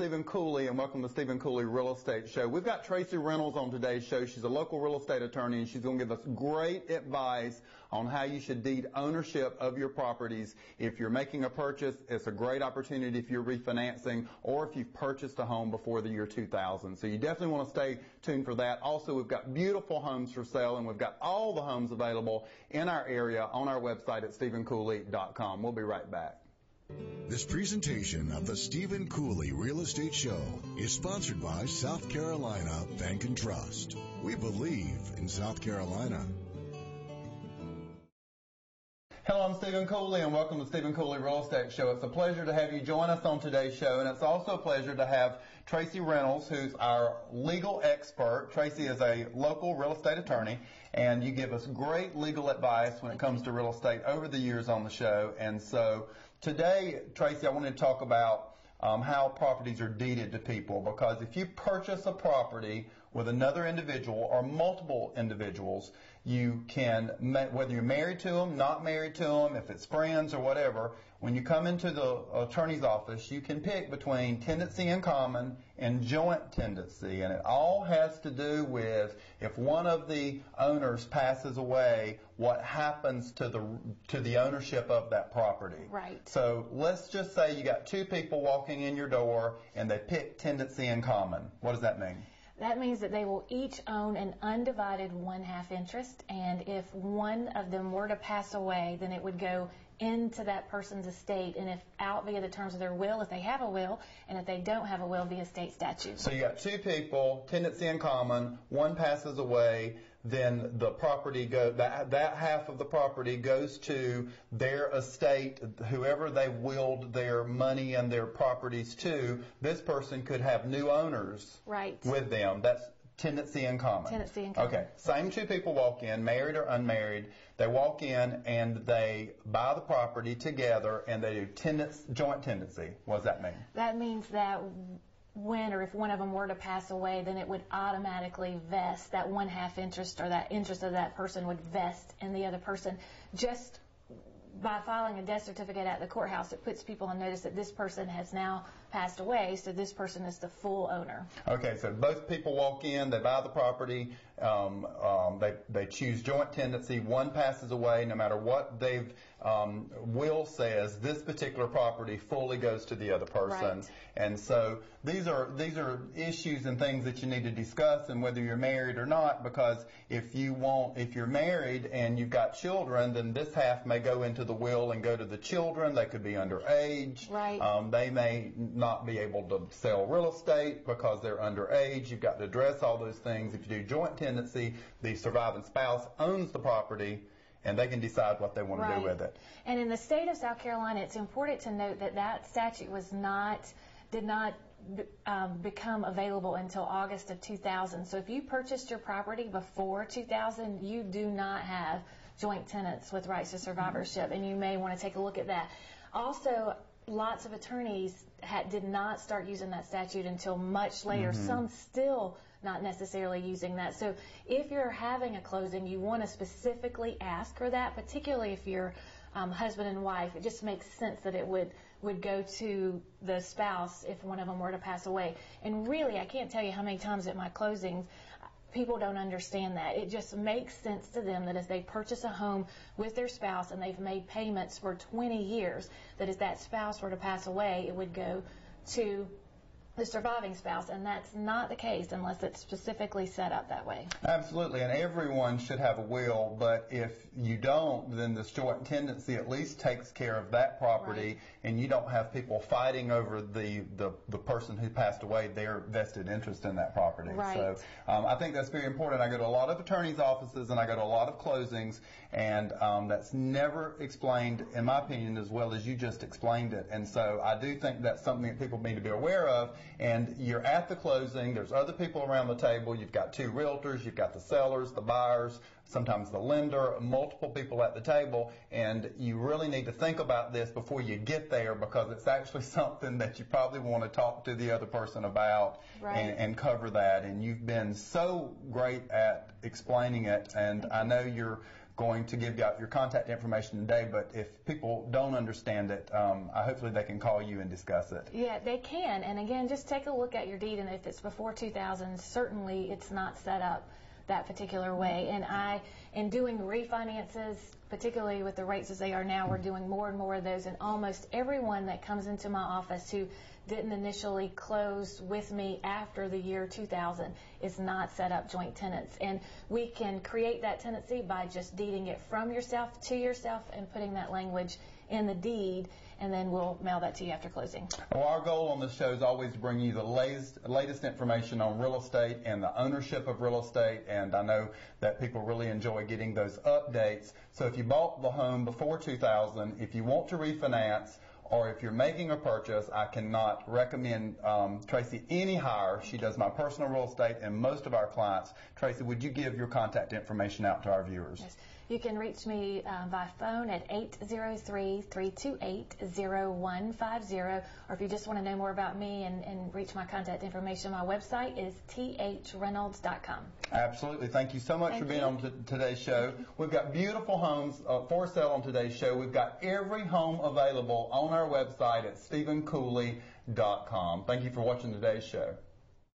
Stephen Cooley, and welcome to Stephen Cooley Real Estate Show. We've got Tracy Reynolds on today's show. She's a local real estate attorney, and she's going to give us great advice on how you should deed ownership of your properties. If you're making a purchase, it's a great opportunity if you're refinancing or if you've purchased a home before the year 2000. So you definitely want to stay tuned for that. Also, we've got beautiful homes for sale, and we've got all the homes available in our area on our website at StephenCooley.com. We'll be right back. This presentation of the Stephen Cooley Real Estate Show is sponsored by South Carolina Bank and Trust. We believe in South Carolina. Hello, I'm Stephen Cooley, and welcome to Stephen Cooley Real Estate Show. It's a pleasure to have you join us on today's show, and it's also a pleasure to have Tracy Reynolds, who's our legal expert. Tracy is a local real estate attorney, and you give us great legal advice when it comes to real estate over the years on the show. And so today, Tracy, I wanted to talk about how properties are deeded to people, because if you purchase a property with another individual or multiple individuals, you can, whether you're married to them, not married to them, if it's friends or whatever, when you come into the attorney's office, you can pick between tenancy in common and joint tenancy, and it all has to do with if one of the owners passes away, what happens to the ownership of that property. Right. So let's just say you got two people walking in your door and they pick tenancy in common. What does that mean? That means that they will each own an undivided 1/2 interest, and if one of them were to pass away, then it would go into that person's estate, and if out via the terms of their will, if they have a will, and if they don't have a will, via state statute. So you got two people, tenancy in common, one passes away, then the property that half of the property goes to their estate, whoever they willed their money and their properties to. This person could have new owners Right. with them. That's tenancy in common. Tenancy in common. Okay. Same two people walk in, married or unmarried. They walk in and they buy the property together and they do joint tenancy. What does that mean? That means that when or if one of them were to pass away, then it would automatically vest, that 1/2 interest or that interest of that person would vest in the other person. Just by filing a death certificate at the courthouse, it puts people on notice that this person has now passed away, so this person is the full owner. Okay, so both people walk in, they buy the property, they choose joint tenancy, one passes away, no matter what they've will says, this particular property fully goes to the other person. Right. And so these are issues and things that you need to discuss, and whether you're married or not, because if you're married and you've got children, then this half may go into the will and go to the children. They could be underage. Right. They may not be able to sell real estate because they're underage. You've got to address all those things. If you do joint tenancy, the surviving spouse owns the property, and they can decide what they want to do with it. And in the state of South Carolina, it's important to note that that statute did not become available until August of 2000. So if you purchased your property before 2000, you do not have joint tenants with rights to survivorship, and you may want to take a look at that. Also, lots of attorneys did not start using that statute until much later. Mm-hmm. Some still not necessarily using that. So if you're having a closing, you want to specifically ask for that, particularly if you're husband and wife. It just makes sense that it would go to the spouse if one of them were to pass away. And really, I can't tell you how many times at my closings, people don't understand that. It just makes sense to them that if they purchase a home with their spouse and they've made payments for 20 years, that if that spouse were to pass away, it would go to the surviving spouse, and that's not the case unless it's specifically set up that way. Absolutely, and everyone should have a will, but if you don't, then this joint tenancy at least takes care of that property, right. And you don't have people fighting over the person who passed away, their vested interest in that property. Right. So I think that's very important. I go to a lot of attorneys' offices and I go to a lot of closings, and that's never explained, in my opinion, as well as you just explained it. And so I do think that's something that people need to be aware of. And you're at the closing, there's other people around the table, you've got two realtors, you've got the sellers, the buyers, sometimes the lender, multiple people at the table, and you really need to think about this before you get there, because it's actually something that you probably want to talk to the other person about. Right. and cover that. And you've been so great at explaining it, and I know you're going to give out your contact information today, but if people don't understand it, hopefully they can call you and discuss it. Yeah, they can. And again, just take a look at your deed, and if it's before 2000, certainly it's not set up that particular way. And in doing refinances, particularly with the rates as they are now, we're doing more and more of those, and almost everyone that comes into my office who didn't initially close with me after the year 2000 is not set up joint tenants. And we can create that tenancy by just deeding it from yourself to yourself and putting that language in the deed, and then we'll mail that to you after closing. Well, our goal on this show is always to bring you the latest information on real estate and the ownership of real estate, and I know that people really enjoy getting those updates. So if you bought the home before 2000, if you want to refinance, or if you're making a purchase, I cannot recommend Tracy any higher. She does my personal real estate and most of our clients. Tracy, would you give your contact information out to our viewers? Yes. You can reach me by phone at 803-328-0150, or if you just want to know more about me and reach my contact information, my website is threynolds.com. Absolutely. Thank you so much for being on today's show. We've got beautiful homes for sale on today's show. We've got every home available on our website at SC.flv.com. Thank you for watching today's show.